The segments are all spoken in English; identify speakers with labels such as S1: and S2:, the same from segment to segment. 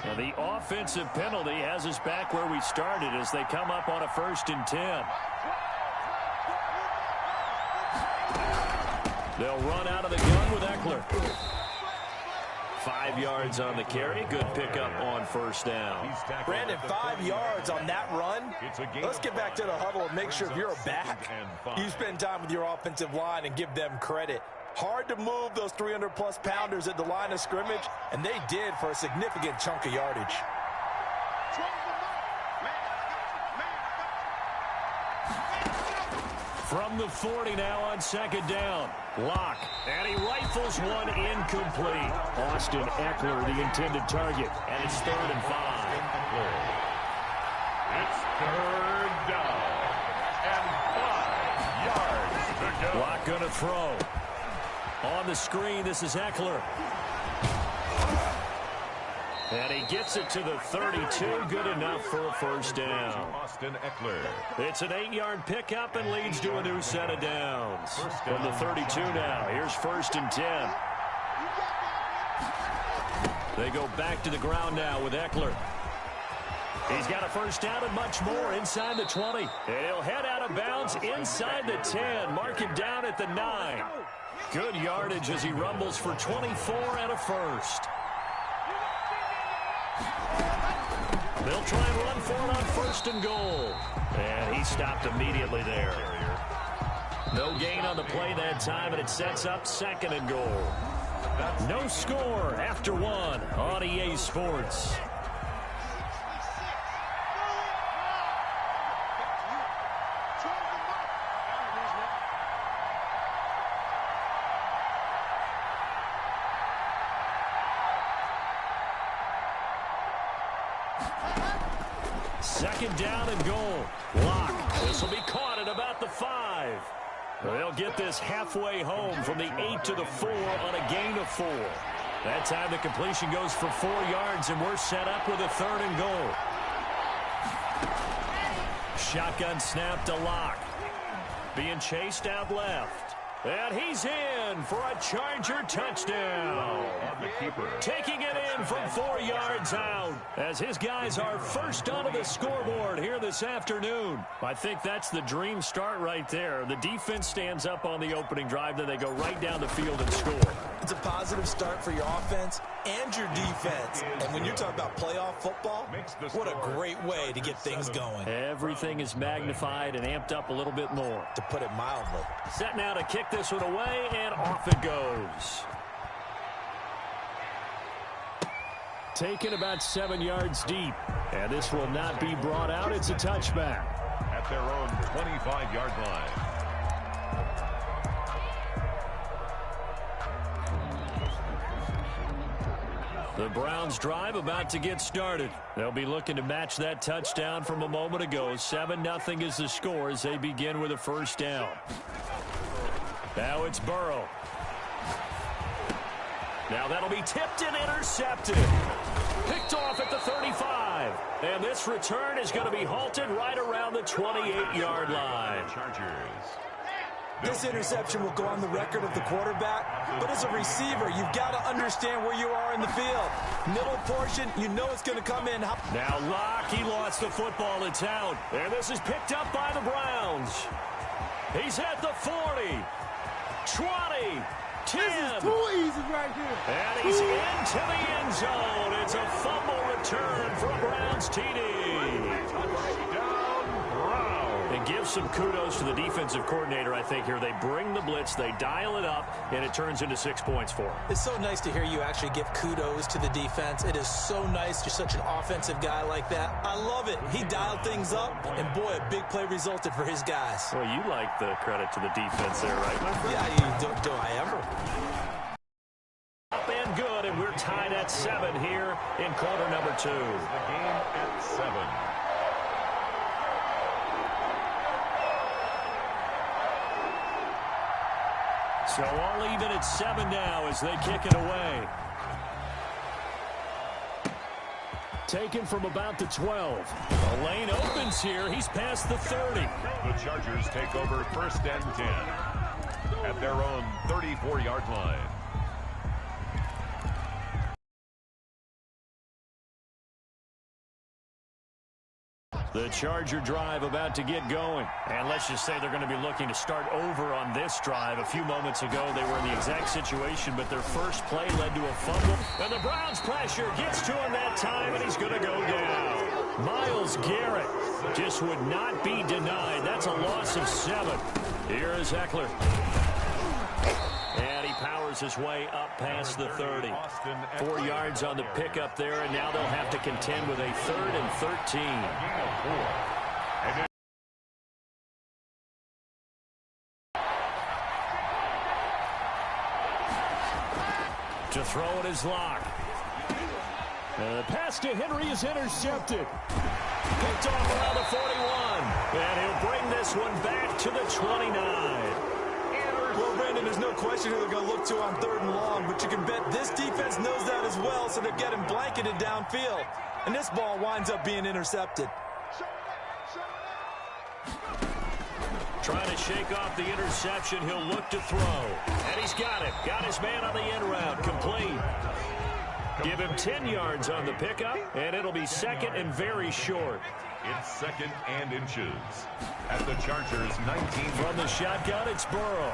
S1: Well, the offensive penalty has us back where we started as they come up on a 1st and 10. They'll run out of the gun with Eckler. 5 yards on the carry. Good pickup on 1st down.
S2: Brandon, 5 yards on that run. Let's get back to the huddle and make sure if you're a back, you spend time with your offensive line and give them credit. Hard to move those 300-plus pounders at the line of scrimmage, and they did for a significant chunk of yardage.
S1: From the 40 now on 2nd down. LAC, and he rifles one incomplete. Austin Eckler, the intended target, and it's 3rd and 5.
S3: It's 3rd down and 5 yards to go.
S1: LAC gonna throw. On the screen, this is Eckler. And he gets it to the 32. Good enough for a 1st down.
S3: Austin Eckler.
S1: It's an 8-yard pickup and leads to a new set of downs. From the 32 now, here's 1st and 10. They go back to the ground now with Eckler. He's got a 1st down and much more inside the 20. And he'll head out of bounds inside the 10. Mark him down at the 9. Good yardage as he rumbles for 24 and a 1st. They'll try and run for it on 1st and goal. And he stopped immediately there. No gain on the play that time, and it sets up 2nd and goal. No score after 1 on EA Sports. Second down and goal. LAC. This will be caught at about the 5. They'll get this halfway home from the 8 to the 4 on a gain of 4. That time the completion goes for 4 yards, and we're set up with a 3rd and goal. Shotgun snap to LAC. Being chased out left. And he's in for a Charger touchdown. Taking it in from 4 yards out as his guys are first onto the scoreboard here this afternoon. I think that's the dream start right there. The defense stands up on the opening drive, then they go right down the field and score.
S2: It's a positive start for your offense and your defense. And when you're talking about playoff football, what a great way to get things going.
S1: Everything is magnified and amped up a little bit more.
S2: To put it mildly.
S1: Set now to kick this one away, and off it goes. Taken about 7 yards deep, and this will not be brought out. It's a touchback.
S3: At their own 25-yard line.
S1: The Browns drive about to get started. They'll be looking to match that touchdown from a moment ago. 7-0 is the score as they begin with a 1st down. Now it's Burrow. Now that'll be tipped and intercepted. Picked off at the 35. And this return is going to be halted right around the 28-yard line.
S3: Chargers.
S2: This interception will go on the record of the quarterback, but as a receiver, you've got to understand where you are in the field. Middle portion, you know it's going to come in.
S1: Now LAC, he lost the football. It's out. And this is picked up by the Browns. He's at the 40, 20, 10.
S4: This is too easy right here.
S1: And he's into the end zone. It's a fumble return for a Browns TD.
S3: Touchdown, Browns.
S1: And give some kudos to the defensive coordinator, I think, here. They bring the blitz, they dial it up, and it turns into 6 points for them.
S2: It's so nice to hear you actually give kudos to the defense. It is so nice. You're such an offensive guy like that. I love it. He dialed things up, and boy, a big play resulted for his guys.
S1: Well, you like the credit to the defense there, right, my friend?
S2: Yeah, do I ever?
S1: Up and good, and we're tied at 7 here in quarter number 2.
S3: The game at 7.
S1: So all even at 7 now as they kick it away. Taken from about the 12. The lane opens here. He's past the 30.
S3: The Chargers take over 1st and 10. at their own 34-yard line.
S1: The Charger drive about to get going. And let's just say they're going to be looking to start over on this drive. A few moments ago, they were in the exact situation, but their first play led to a fumble. And the Browns' pressure gets to him that time, and he's going to go down. Myles Garrett just would not be denied. That's a loss of 7. Here is Eckler. And he powers his way up past the 30. 4 yards on the pickup there, and now they'll have to contend with a 3rd and 13. To throw it is LAC. The pass to Henry is intercepted. Picked off around the 41. And he'll bring this one back to the 29.
S2: Well, Brandon, there's no question who they're going to look to on 3rd and long, but you can bet this defense knows that as well, so they're getting blanketed downfield. And this ball winds up being intercepted.
S1: Trying to shake off the interception. He'll look to throw. And he's got it. Got his man on the end route. Complete. Give him 10 yards on the pickup, and it'll be 2nd and very short.
S3: It's 2nd and inches at the Chargers' 19.
S1: From the shotgun, it's Burrow.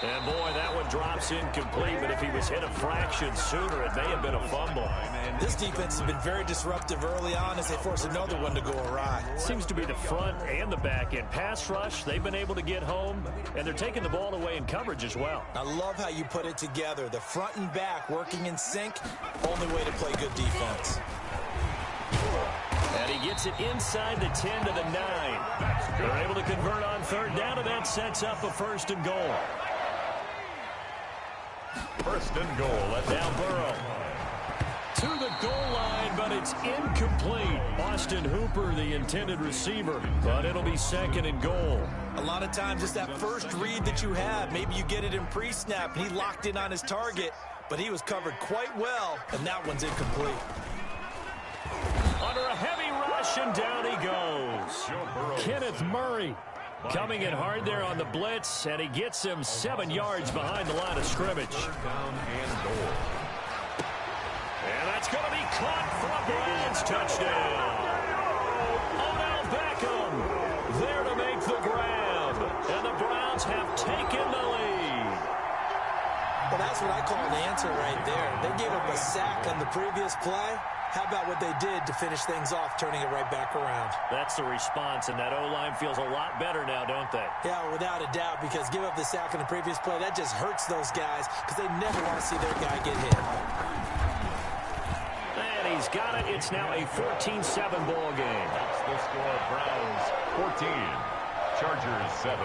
S1: And, boy, that one drops incomplete, but if he was hit a fraction sooner, it may have been a fumble.
S2: This defense has been very disruptive early on as they force another one to go awry.
S1: Seems to be the front and the back end. Pass rush, they've been able to get home, and they're taking the ball away in coverage as well.
S2: I love how you put it together. The front and back working in sync, only way to play good defense.
S1: And he gets it inside the 10 to the 9. They're able to convert on 3rd down, and that sets up a 1st and goal.
S3: 1st and goal.
S1: Now Burrow to the goal line, but it's incomplete. Austin Hooper, the intended receiver, but it'll be 2nd and goal.
S2: A lot of times it's that first read that you have. Maybe you get it in pre-snap, and he locked in on his target, but he was covered quite well, and that one's incomplete.
S1: Under a heavy rush, and down he goes. Kenneth Murray coming in hard there on the blitz, and he gets him 7 yards behind the line of scrimmage.
S3: 3rd down and goal.
S1: And that's going to be caught for a Browns touchdown. Odell Beckham there to make the grab, and the Browns have taken the lead.
S2: Well, that's what I call an answer right there. They gave up a sack on the previous play. How about what they did to finish things off, turning it right back around?
S1: That's the response, and that O-line feels a lot better now, don't they?
S2: Yeah, without a doubt, because give up the sack on the previous play, that just hurts those guys because they never want to see their guy get hit.
S1: And he's got it. It's now a 14-7 ball game.
S3: That's the score. Browns 14, Chargers 7.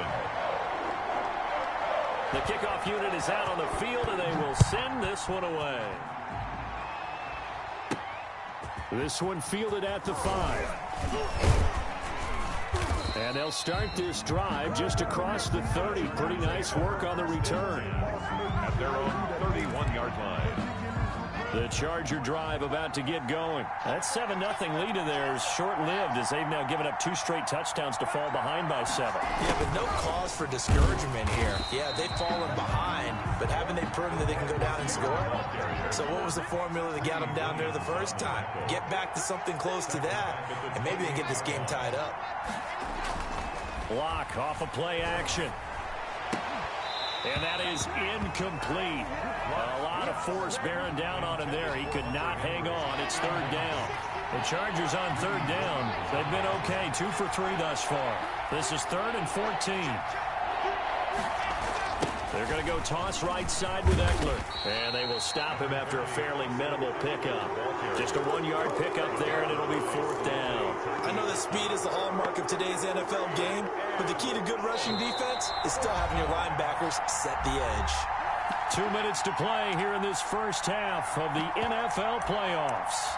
S1: The kickoff unit is out on the field, and they will send this one away. This one fielded at the 5. And they'll start this drive just across the 30. Pretty nice work on the return.
S3: At their own 31-yard line.
S1: The Charger drive about to get going. That 7-0 lead of theirs short-lived as they've now given up 2 straight touchdowns to fall behind by 7.
S2: Yeah, but no cause for discouragement here. Yeah, they've fallen behind, but haven't they proven that they can go down and score? So what was the formula that got them down there the first time? Get back to something close to that, and maybe they can get this game tied up.
S1: LAC off of play action. And that is incomplete. A lot of force bearing down on him there. He could not hang on. It's 3rd down. The Chargers on 3rd down. They've been okay. 2 for 3 thus far. This is 3rd and 14. They're going to go toss right side with Eckler. And they will stop him after a fairly minimal pickup. Just a 1-yard pickup there, and it'll be 4th down.
S2: I know that speed is the hallmark of today's NFL game, but the key to good rushing defense is still having your linebackers set the edge.
S1: 2 minutes to play here in this first half of the NFL playoffs.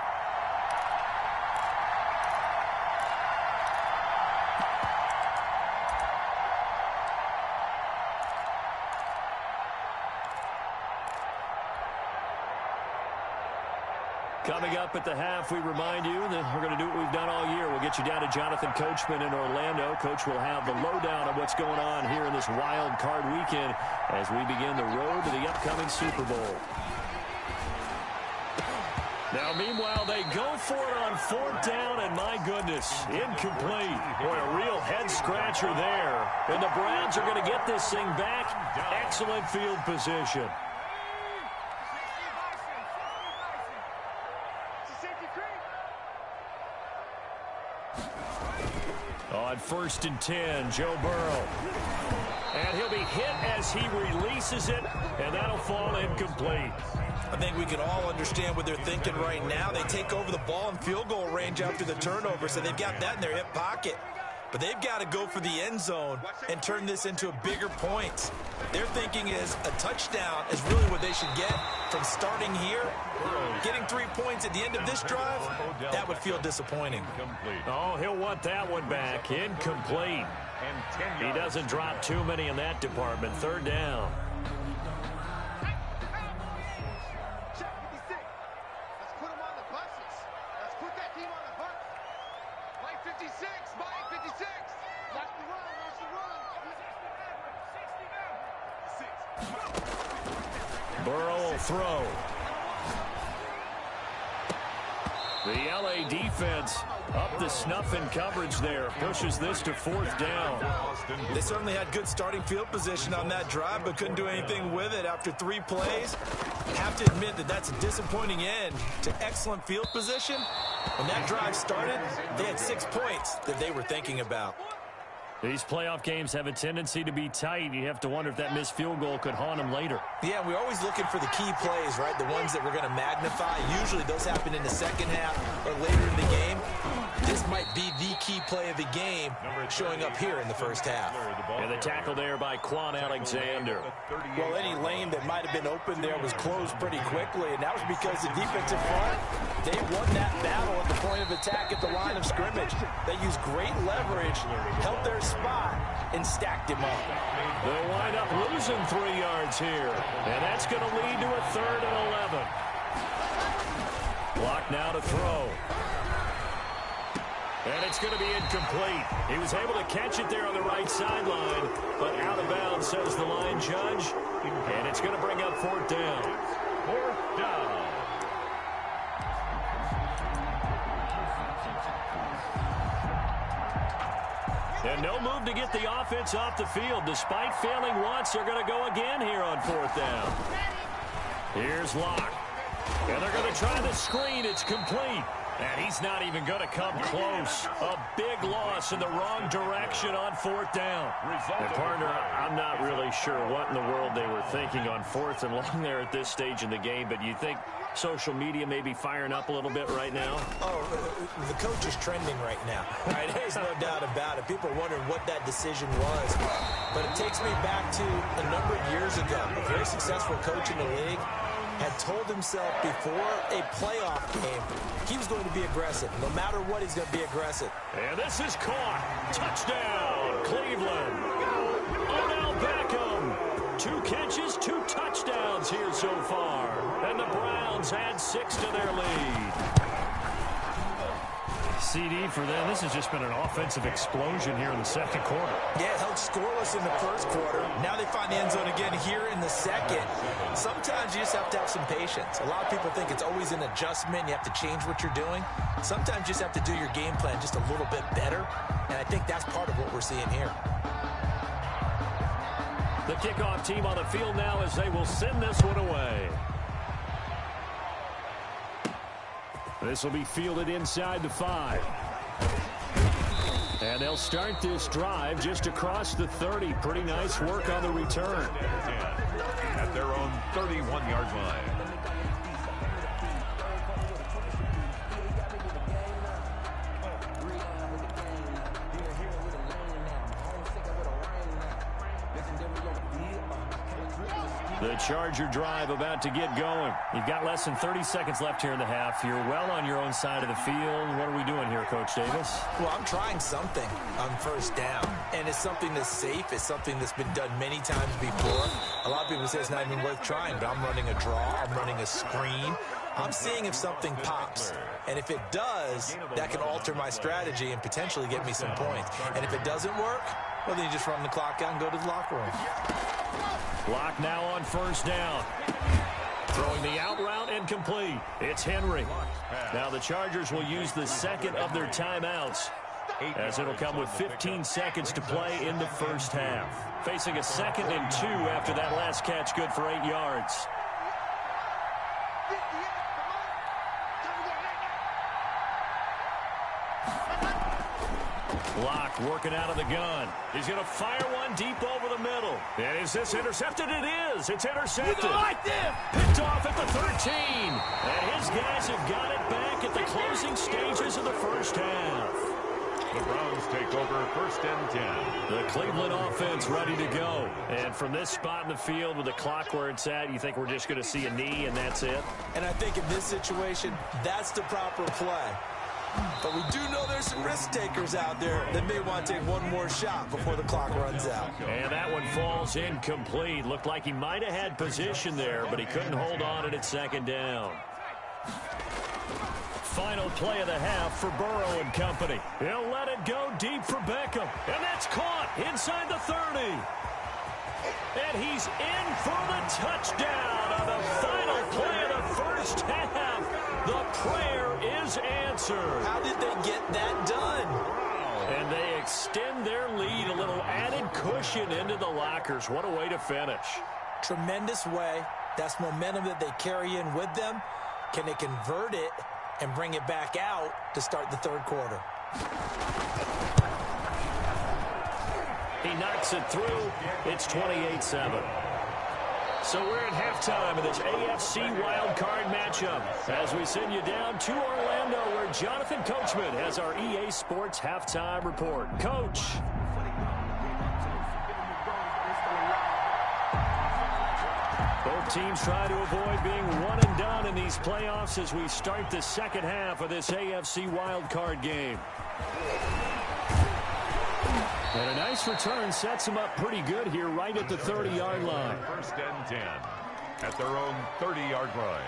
S1: Coming up at the half, we remind you that we're going to do what we've done all year. We'll get you down to Jonathan Coachman in Orlando. Coach will have the lowdown of what's going on here in this wild card weekend as we begin the road to the upcoming Super Bowl. Now, meanwhile, they go for it on 4th down, and my goodness, incomplete. Boy, a real head-scratcher there. And the Browns are going to get this thing back. Excellent field position. On 1st and 10, Joe Burrow. And he'll be hit as he releases it, and that'll fall incomplete.
S2: I think we can all understand what they're thinking right now. They take over the ball in field goal range after the turnover, so they've got that in their hip pocket. But they've got to go for the end zone and turn this into a bigger point. Their thinking is a touchdown is really what they should get from starting here. Getting 3 points at the end of this drive, that would feel disappointing.
S1: Oh, he'll want that one back. Incomplete. He doesn't drop too many in that department. 3rd down. Burrow will throw. The LA defense up the snuff in coverage there. Pushes this to 4th down.
S2: They certainly had good starting field position on that drive, but couldn't do anything with it after 3 plays. Have to admit that that's a disappointing end to excellent field position. When that drive started, they had 6 points that they were thinking about.
S1: These playoff games have a tendency to be tight. You have to wonder if that missed field goal could haunt them later.
S2: Yeah, we're always looking for the key plays, right? The ones that we're going to magnify. Usually those happen in the second half or later in the game. This might be the key play of the game showing up here in the first half.
S1: And the tackle there by Quan Alexander.
S2: Well, any lane that might have been open there was closed pretty quickly, and that was because the defensive front, they won that battle at the point of attack at the line of scrimmage. They used great leverage, held their spot, and stacked him up.
S1: They'll wind up losing 3 yards here, and that's going to lead to a 3rd and 11. Clock now to throw. And it's going to be incomplete. He was able to catch it there on the right sideline, but out of bounds, says the line judge. And it's going to bring up 4th down.
S3: 4th down.
S1: And no move to get the offense off the field. Despite failing once, they're going to go again here on 4th down. Here's LAC. And they're going to try the screen. It's complete. And he's not even going to come close. A big loss in the wrong direction on 4th down. And partner, I'm not really sure what in the world they were thinking on 4th and long there at this stage in the game, but you think social media may be firing up a little bit right now?
S2: Oh, the coach is trending right now. Right? There's no doubt about it. People are wondering what that decision was. But it takes me back to a number of years ago. A very successful coach in the league had told himself before a playoff game he was going to be aggressive. No matter what, he's going to be aggressive.
S1: And this is caught. Touchdown, Cleveland. Odell Beckham. 2 catches, 2 touchdowns here so far. And the Browns add 6 to their lead. CD for them. This has just been an offensive explosion here in the 2nd quarter.
S2: Yeah, held scoreless in the 1st quarter. Now they find the end zone again here in the 2nd. Sometimes you just have to have some patience. A lot of people think it's always an adjustment. You have to change what you're doing. Sometimes you just have to do your game plan just a little bit better. And I think that's part of what we're seeing here.
S1: The kickoff team on the field now as they will send this one away. This will be fielded inside the 5. And they'll start this drive just across the 30. Pretty nice work on the return.
S3: At their own 31-yard line.
S1: The Charger drive about to get going. You've got less than 30 seconds left here in the half. You're well on your own side of the field. What are we doing here, Coach Davis?
S2: Well, I'm trying something on 1st down, and it's something that's safe. It's something that's been done many times before. A lot of people say it's not even worth trying, but I'm running a draw, I'm running a screen. I'm seeing if something pops. And if it does, that can alter my strategy and potentially get me some points. And if it doesn't work, well, then you just run the clock out and go to the locker room.
S1: Clock now on first down. Throwing the out route incomplete. It's Henry. Now the Chargers will use the second of their timeouts, as it'll come with 15 seconds to play in the first half. Facing a 2nd and 2 after that last catch, good for 8 yards. LAC working out of the gun. He's going to fire one deep over the middle. And is this intercepted? It is. It's intercepted.
S4: Like this.
S1: Picked off at the 13. And his guys have got it back at the closing stages of the first half.
S3: The Browns take over 1st and 10.
S1: The Cleveland offense ready to go. And from this spot in the field with the clock where it's at, you think we're just going to see a knee and that's it?
S2: And I think in this situation, that's the proper play. But we do know there's some risk takers out there that may want to take one more shot before the clock runs out.
S1: And that one falls incomplete. Looked like he might have had position there, but he couldn't hold on it at 2nd down. Final play of the half for Burrow and company. He'll let it go deep for Beckham. And that's caught inside the 30. And he's in for the touchdown on the final play of the first half. The prayer is answered.
S2: How did they get that done?
S1: And they extend their lead, a little added cushion into the lockers. What a way to finish.
S2: Tremendous way. That's momentum that they carry in with them. Can they convert it and bring it back out to start the 3rd quarter?
S1: He knocks it through. It's 28-7. So we're at halftime of this AFC wildcard matchup as we send you down to Orlando, where Jonathan Coachman has our EA Sports halftime report. Coach. Both teams try to avoid being one and done in these playoffs as we start the second half of this AFC wildcard game. And a nice return sets them up pretty good here right at the 30-yard line.
S3: 1st and 10 at their own 30-yard line.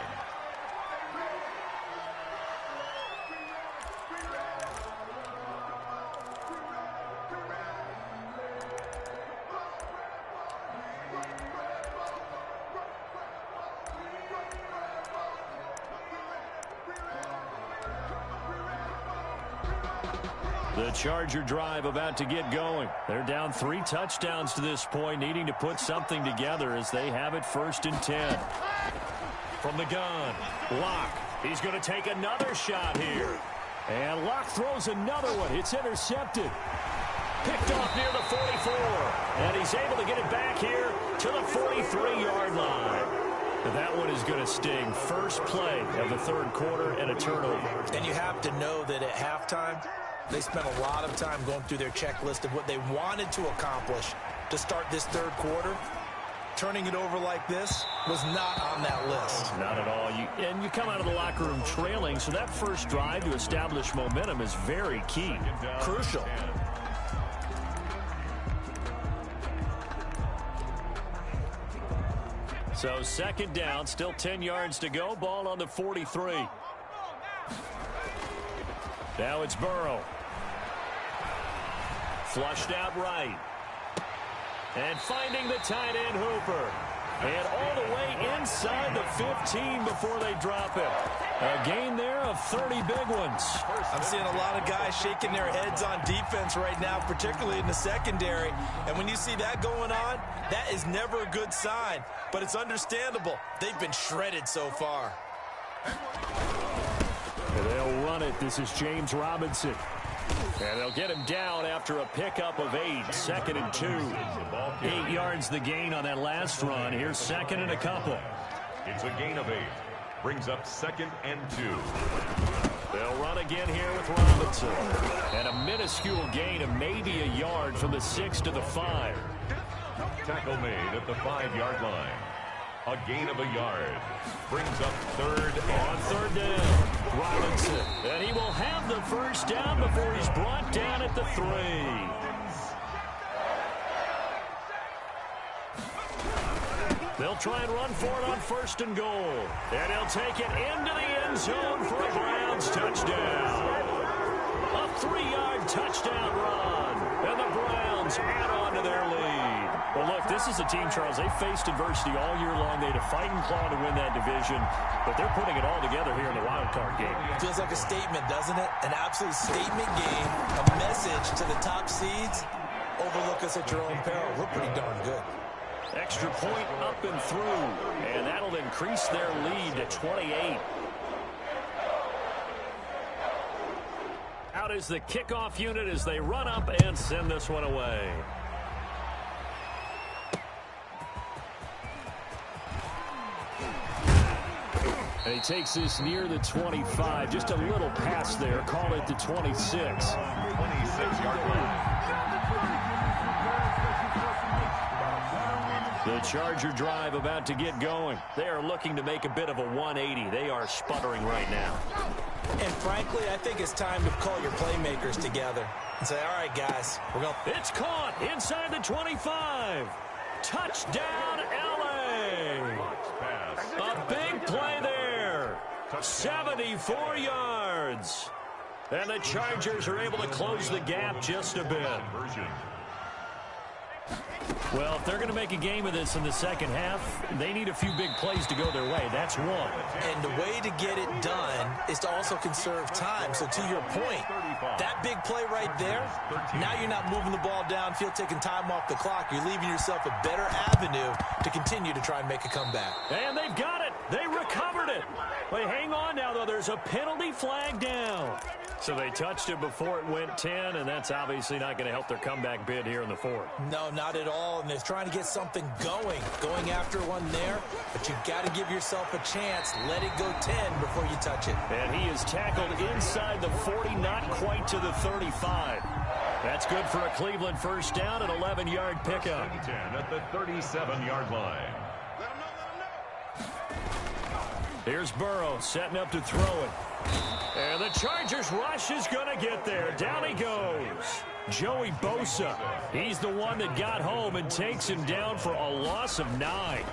S1: The Charger drive about to get going. They're down 3 touchdowns to this point, needing to put something together as they have it 1st and 10. From the gun, LAC. He's going to take another shot here. And LAC throws another one. It's intercepted. Picked off near the 44. And he's able to get it back here to the 43-yard line. That one is going to sting. First play of the 3rd quarter and a turnover.
S2: And you have to know that at halftime, they spent a lot of time going through their checklist of what they wanted to accomplish to start this 3rd quarter. Turning it over like this was not on that list.
S1: Not at all. And you come out of the locker room trailing, so that first drive to establish momentum is very key.
S2: Crucial.
S1: So 2nd down, still 10 yards to go. Ball on the 43. Now it's Burrow. Flushed out right. And finding the tight end Hooper. And all the way inside the 15 before they drop it. A gain there of 30 big ones.
S2: I'm seeing a lot of guys shaking their heads on defense right now, particularly in the secondary. And when you see that going on, that is never a good sign. But it's understandable. They've been shredded so far.
S1: They'll run it. This is James Robinson. And they'll get him down after a pickup of 8. 2nd and 2. 8 yards the gain on that last run. Here's 2nd and a couple.
S3: It's a gain of 8. Brings up 2nd and 2.
S1: They'll run again here with Robinson. And a minuscule gain of maybe a yard from the 6 to the 5.
S3: Tackle made at the 5-yard line. A gain of a yard. Brings up 3rd
S1: on 3rd down. Robinson. And he will have the first down before he's brought down at the 3. They'll try and run for it on 1st and goal. And he'll take it into the end zone for a Browns touchdown. A 3-yard touchdown run. And the Browns add on to their lead. Well, look, this is a team, Charles, they faced adversity all year long. They had to fight and claw to win that division. But they're putting it all together here in the wild card game.
S2: Feels like a statement, doesn't it? An absolute statement game. A message to the top seeds. Overlook us at your own peril. We're pretty darn good.
S1: Extra point up and through. And that'll increase their lead to 28. Out is the kickoff unit as they run up and send this one away. And he takes this near the 25. Just a little pass there. Call it the 26.
S3: 26-yard line.
S1: The Charger drive about to get going. They are looking to make a bit of a 180. They are sputtering right now.
S2: And frankly, I think it's time to call your playmakers together and say, all right, guys, we're going.
S1: It's caught inside the 25. Touchdown, LA. A big play there. 74 yards. And the Chargers are able to close the gap just a bit. Well, if they're going to make a game of this in the second half, they need a few big plays to go their way. That's one.
S2: And the way to get it done is to also conserve time. So to your point, that big play right there, now you're not moving the ball downfield, taking time off the clock. You're leaving yourself a better avenue to continue to try and make a comeback.
S1: And they've got it. They recovered it. Wait, hang on now, though. There's a penalty flag down. So they touched it before it went 10, and that's obviously not going to help their comeback bid here in the fourth.
S2: No, not at all, and they're trying to get something going after one there, but you've got to give yourself a chance. Let it go 10 before you touch it.
S1: And he is tackled inside the 40, not quite to the 35. That's good for a Cleveland first down, an 11-yard pickup.
S3: 10 at the 37-yard line.
S1: Here's Burrow setting up to throw it. And the Chargers rush is going to get there. Down he goes. Joey Bosa. He's the one that got home and takes him down for a loss of 9.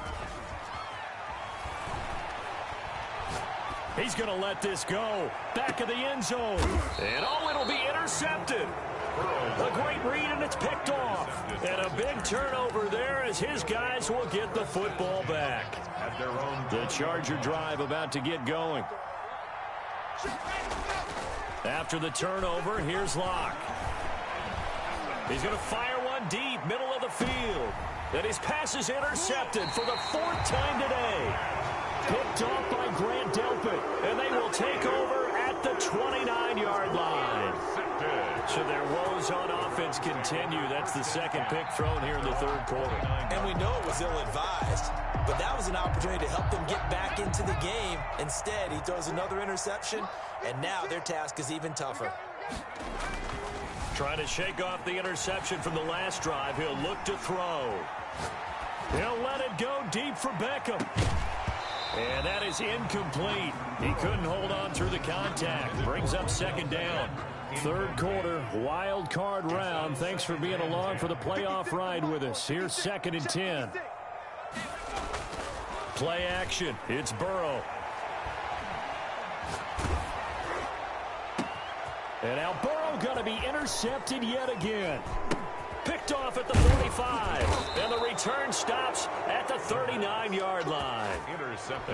S1: He's going to let this go. Back of the end zone. And it'll be intercepted. A great read, and it's picked off. And a big turnover there as his guys will get the football back. The Charger drive about to get going. After the turnover, here's LAC. He's going to fire one deep, middle of the field. And his pass is intercepted for the 4th time today. Picked off by Grant Delpit. And they will take over at the 29-yard line. So their woes on offense continue. That's the second pick thrown here in the third quarter.
S2: And we know it was ill-advised, but that was an opportunity to help them get back into the game. Instead, he throws another interception, and now their task is even tougher.
S1: Trying to shake off the interception from the last drive. He'll look to throw. He'll let it go deep for Beckham. And that is incomplete. He couldn't hold on through the contact. Brings up second down. Third quarter, wild card round. Thanks for being along for the playoff ride with us. Here's 2nd and 10. Play action. It's Burrow. And now Burrow going to be intercepted yet again. Picked off at the 45. And the return stops at the 39-yard line.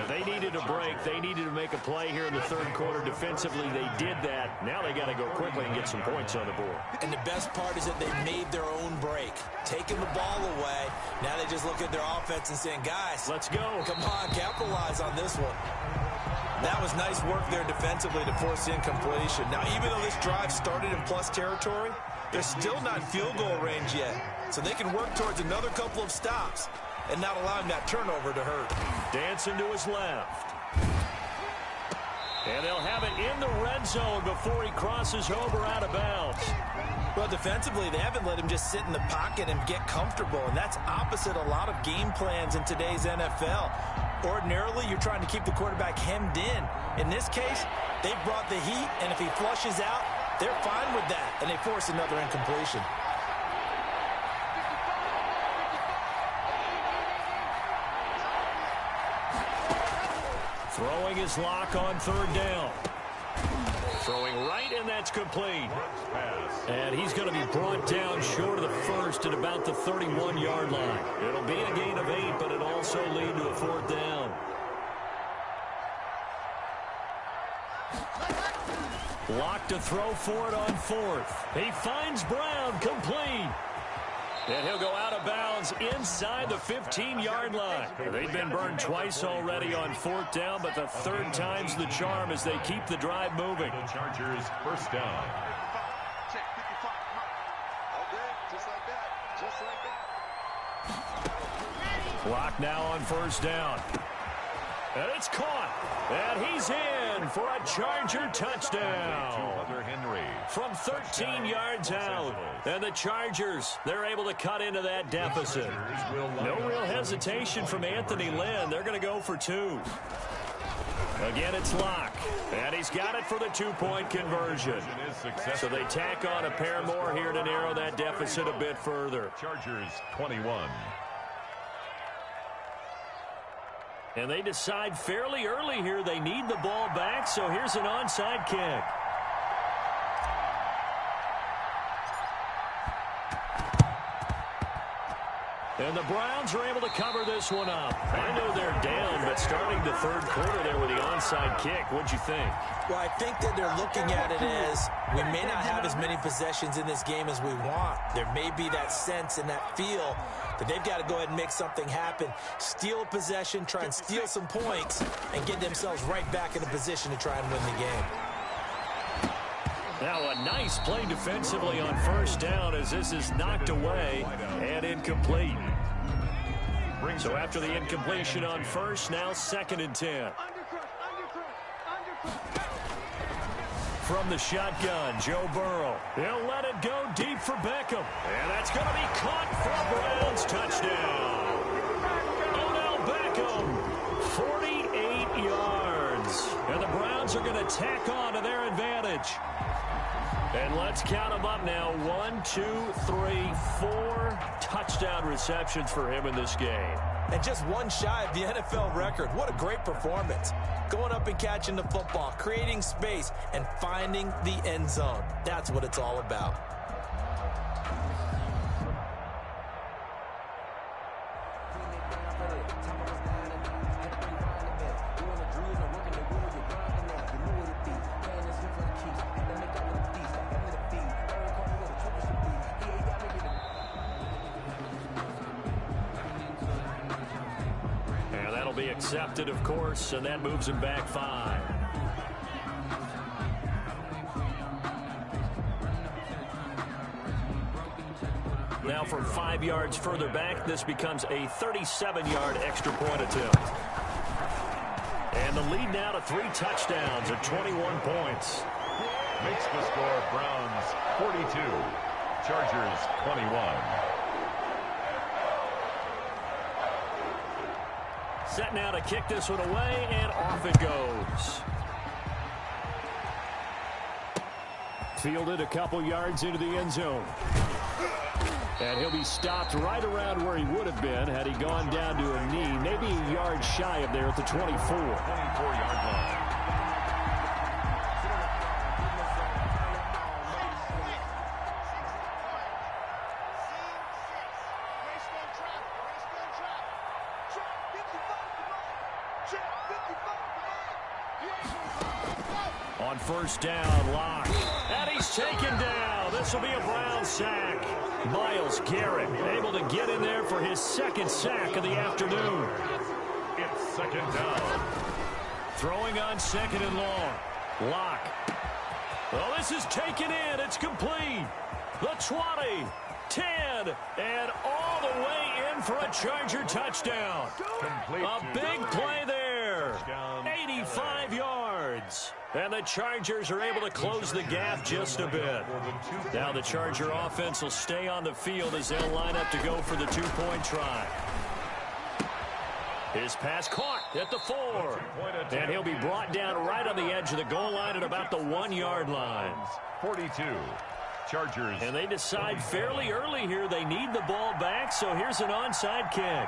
S1: They needed a break. They needed to make a play here in the third quarter. Defensively, they did that. Now they got to go quickly and get some points on the board.
S2: And the best part is that they made their own break. Taking the ball away. Now they just look at their offense and saying, guys,
S1: let's go.
S2: Come on, capitalize on this one. That was nice work there defensively to force incompletion. Now, even though this drive started in plus territory, they're still not field goal range yet. So they can work towards another couple of stops and not allowing that turnover to hurt.
S1: Dancing to his left. And they'll have it in the red zone before he crosses over out of bounds.
S2: Well, defensively, they haven't let him just sit in the pocket and get comfortable, and that's opposite a lot of game plans in today's NFL. Ordinarily, you're trying to keep the quarterback hemmed in. In this case, they've brought the heat, and if he flushes out, they're fine with that, and they force another incompletion.
S1: Throwing his lock on third down. Throwing right, and that's complete. And he's going to be brought down short of the first at about the 31-yard line. It'll be a gain of 8, but it'll also lead to a fourth down. Lock to throw for it on fourth. He finds Brown, complete. And he'll go out of bounds inside the 15-yard line. They've been burned twice already on fourth down, but the third time's the charm as they keep the drive moving.
S3: The Chargers first down.
S1: Lock now on first down. And it's caught. And he's in for a Charger touchdown. From 13 yards out. And the Chargers, they're able to cut into that deficit. No real hesitation from Anthony Lynn. They're going to go for 2. Again, it's Locke. And he's got it for the 2-point conversion. So they tack on a pair more here to narrow that deficit a bit further.
S3: Chargers 21.
S1: And they decide fairly early here they need the ball back, so here's an onside kick. And the Browns are able to cover this one up. I know they're down, but starting the third quarter there with the onside kick, what'd you think?
S2: Well, I think that they're looking at it as we may not have as many possessions in this game as we want. There may be that sense and that feel that they've got to go ahead and make something happen. Steal a possession, try and steal some points, and get themselves right back in a position to try and win the game.
S1: Now a nice play defensively on first down as this is knocked away and incomplete. So after the incompletion on first, now 2nd and 10. From the shotgun, Joe Burrow. He'll let it go deep for Beckham. And that's going to be caught for a Browns touchdown. Odell Beckham, 48 yards. And the Browns are going to tack on to their advantage. And let's count them up now. 1, 2, 3, 4 touchdown receptions for him in this game.
S2: And just one shy of the NFL record. What a great performance. Going up and catching the football, creating space, and finding the end zone. That's what it's all about.
S1: Be accepted, of course, and that moves him back 5. Now from 5 yards further back, this becomes a 37-yard extra point attempt. And the lead now to 3 touchdowns at 21 points.
S3: Makes the score Browns 42, Chargers 21.
S1: Set now to kick this one away, and off it goes. Fielded a couple yards into the end zone. And he'll be stopped right around where he would have been had he gone down to a knee, maybe a yard shy of there at the 24.
S3: 24-yard line.
S1: On first down, Locke. And he's taken down. This will be a Brown sack. Myles Garrett able to get in there for his 2nd sack of the afternoon.
S3: It's 2nd down.
S1: Throwing on 2nd and long. Locke. Well, this is taken in. It's complete. The 20, 10, and all the way in for a Charger touchdown. A big play there. 85 yards. And the Chargers are able to close the gap just a bit. Now the Charger offense will stay on the field as they'll line up to go for the 2-point try. His pass caught at the 4. And he'll be brought down right on the edge of the goal line at about the 1-yard line.
S3: 42, Chargers.
S1: And they decide fairly early here they need the ball back, so here's an onside kick.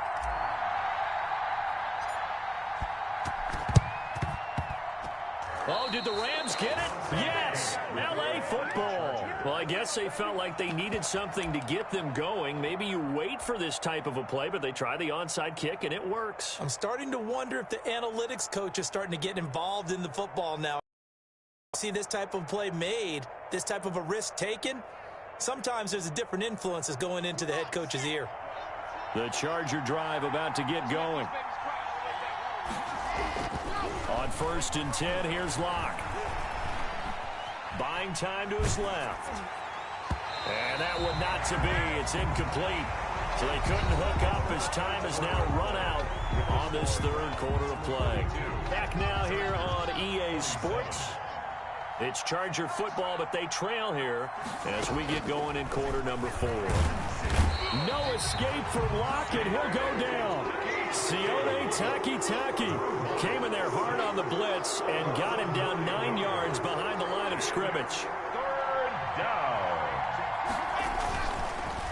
S1: Oh, did the Rams get it? Yes! LA football. Well, I guess they felt like they needed something to get them going. Maybe you wait for this type of a play, but they try the onside kick, and it works.
S2: I'm starting to wonder if the analytics coach is starting to get involved in the football now. See this type of play made, this type of a risk taken, sometimes there's a different influences going into the head coach's ear.
S1: The Charger drive about to get going. On 1st and 10, here's LAC. Buying time to his left. And that one not to be. It's incomplete. So they couldn't hook up as time has now run out on this third quarter of play. Back now here on EA Sports. It's Charger football, but they trail here as we get going in quarter number 4. No escape for LAC, and he'll go down. Sione Taki came in there hard on the blitz and got him down 9 yards behind the line of scrimmage.
S3: 3rd down.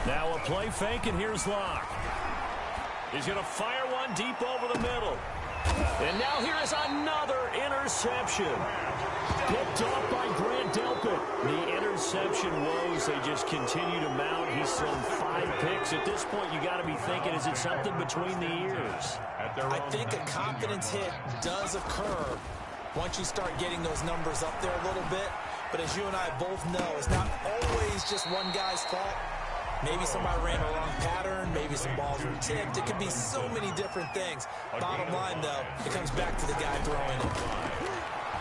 S1: Now a play fake, and here's LAC. He's going to fire one deep over the middle. And now here is another interception. Picked off by Grant Delpit. The interception woes, they just continue to mount. He's thrown 5 picks. At this point, you got to be thinking, is it something between the ears?
S2: I think a confidence hit does occur once you start getting those numbers up there a little bit. But as you and I both know, it's not always just one guy's fault. Maybe somebody ran a wrong pattern. Maybe some balls were tipped. It could be so many different things. Bottom line, though, it comes back to the guy throwing it.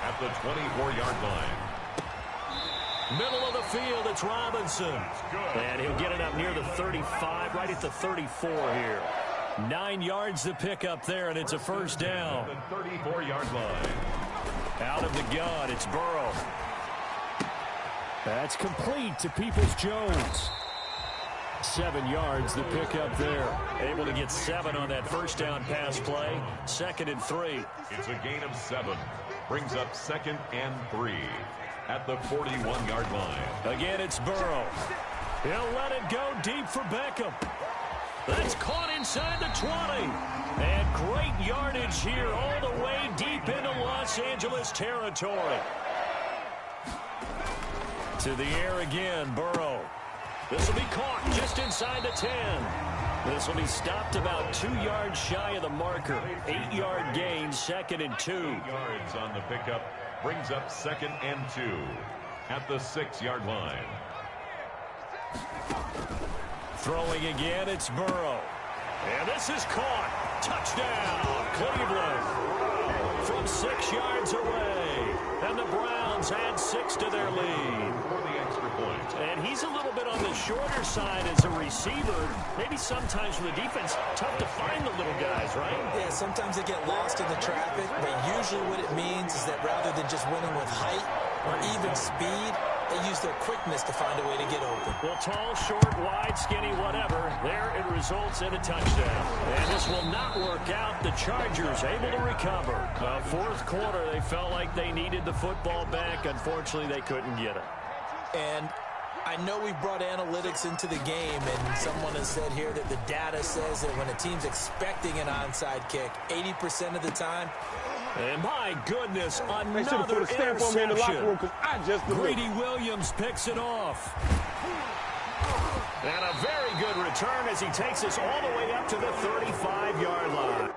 S3: At the 24-yard line.
S1: Middle of the field, it's Robinson. And he'll get it up near the 35, right at the 34 here. 9 yards to pick up there, and it's a first down.
S3: The 34-yard line.
S1: Out of the gun, it's Burrow. That's complete to Peoples-Jones. 7 yards to pick up there. Able to get 7 on that first down pass play. 2nd and 3.
S3: It's a gain of 7. Brings up 2nd and 3 at the 41-yard line.
S1: Again, it's Burrow. He'll let it go deep for Beckham. That's caught inside the 20. And great yardage here all the way deep into Los Angeles territory. To the air again, Burrow. This will be caught just inside the 10. This will be stopped about 2 yards shy of the marker. 8-yard gain, 2nd and 2.
S3: 8 yards on the pickup. Brings up 2nd and 2 at the 6-yard line.
S1: Throwing again, it's Burrow. And this is caught. Touchdown, Cleveland. From 6 yards away. And the Browns add 6 to their lead.
S3: For the extra point.
S1: And he's a little bit on the shorter side as a receiver. Maybe sometimes for the defense, tough to find the little guys, right?
S2: Yeah, sometimes they get lost in the traffic, but usually what it means is that rather than just winning with height or even speed, they use their quickness to find a way to get open.
S1: Well, tall, short, wide, skinny, whatever, there it results in a touchdown. And this will not work out. The Chargers able to recover. Fourth quarter, they felt like they needed the football back. Unfortunately, they couldn't get it.
S2: And I know we brought analytics into the game, and someone has said here that the data says that when a team's expecting an onside kick, 80% of the time.
S1: And my goodness,
S4: They should have put a stamp on me in the locker room because I just
S1: Greedy Williams picks it off. And a very good return as he takes us all the way up to the 35-yard line.